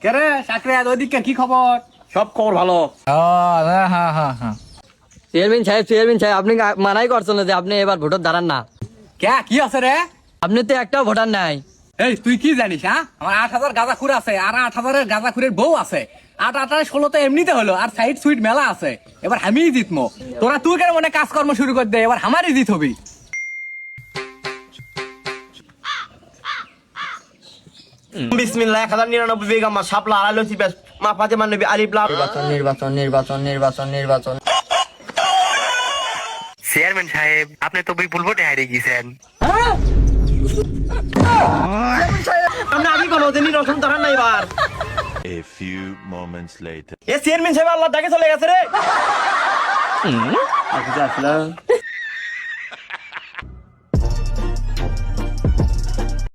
কে রে সাকরিয়াত ওইদিকে কি খবর? সব খবর ভালো। হ্যাঁ। চেয়ারম্যান সাহেব আপনি মানাই করছেন যে আপনি এবার ভোটার দাঁড়ান না। কি আছে রে? আপনি তো একটাও ভোটার নাই। এই তুই কি জানিস? হ্যাঁ, আমার 8,000 গাঁজাখুর আছে আর 8,000-এর গাঁজাখুরের বউ আছে। 8-8-16 তো এমনিতে হলো, আর সাইড সুইট মেলা আছে। এবার আমিই জিতমো। তোরা তুই কেন মনে কাজকর্ম শুরু করে দে, এবার আমারই জিত হবি। বিসমিল্লাহ 1099 বেগম মা শাপলা আলাইহি সিবাস মা ফাতেমা নবী আলিফ লাম। নির্বাচন। চেয়ারম্যান সাহেব আপনি তো বিপুল ভোটে হারিয়ে গেছেন। আমরা আগে কোনো দিনই রসম ধরার নাই বার। A few moments later. Chairman সাহেব আল্লাহ ডাকে চলে গেছে রে।